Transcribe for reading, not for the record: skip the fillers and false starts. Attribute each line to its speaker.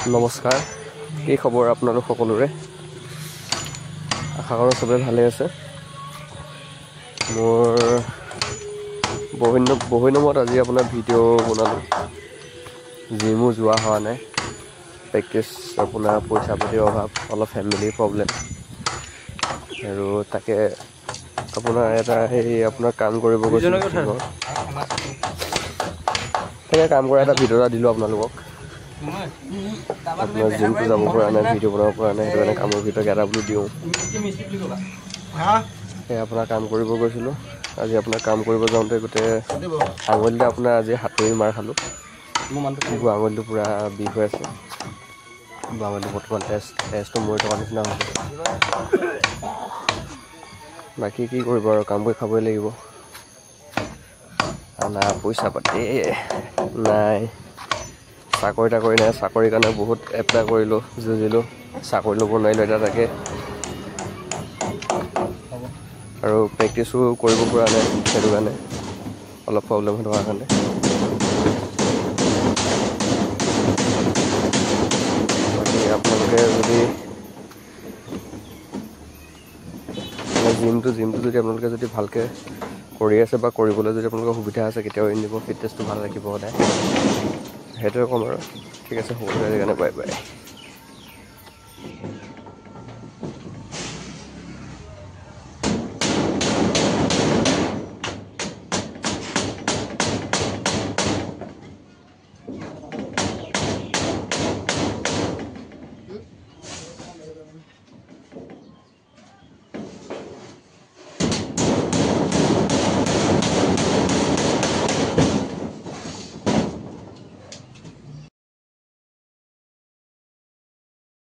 Speaker 1: নমস্কাৰ, কি খবৰ আপোনালোক সকলোৰে? আশা কৰোঁ চবে ভালে আছে। মোৰ বহু নম্বৰত আজি আপোনাৰ ভিডিঅ' বনালোঁ। জিমো যোৱা হোৱা নাই, প্ৰেক্টিছ আপোনাৰ পইচা পাতিৰ অভাৱ, অলপ ফেমিলিৰ প্ৰব্লেম, আৰু তাকে আপোনাৰ আপোনাৰ কাম কৰিব গৈছিলোঁ। তাকে কাম কৰা এটা ভিডিঅ' এটা দিলোঁ আপোনালোকক। আপোনাৰ জিমটো যাব পৰা নাই, ভিডিঅ' বনাব পৰা নাই, সেইটো কাৰণে কামৰ ভিতৰত এটা বোলো দিওঁ। সেই আপোনাৰ কাম কৰিব গৈছিলোঁ। আজি আপোনাৰ কাম কৰিব যাওঁতে গোটেই আঙুলিতে আপোনাৰ আজি হাতুৰি মাৰ খালোঁ। মোৰ আঙুলিটো পূৰা বিষ হৈ আছে। আঙুলিটো বৰ্তমান তেজটো মৰি থকা নিচিনা হৈছে। বাকী কি কৰিব আৰু, কাম কৰি খাবই লাগিব। না পইচা পাতি নাই, চাকৰি তাকৰি নাই। চাকৰিৰ কাৰণে বহুত এপ্লাই কৰিলোঁ, যুঁজিলোঁ, চাকৰি ল'ব নোৱাৰিলোঁ। এতিয়া তাকে আৰু প্ৰেক্টিছো কৰিব পৰা নাই, সেইটো কাৰণে অলপ প্ৰব্লেম হৈ থকাৰ কাৰণে। বাকী আপোনালোকে যদি জিমটো যদি আপোনালোকে যদি ভালকৈ কৰি আছে বা কৰিবলৈ যদি আপোনালোকৰ সুবিধা আছে, কেতিয়াও এৰি নিদিব। ফিটনেছটো ভাল ৰাখিব সদায়, সেইটোৱে ক'ম আৰু। ঠিক আছে, হ'ব, সেইকাৰণে বাই বাই।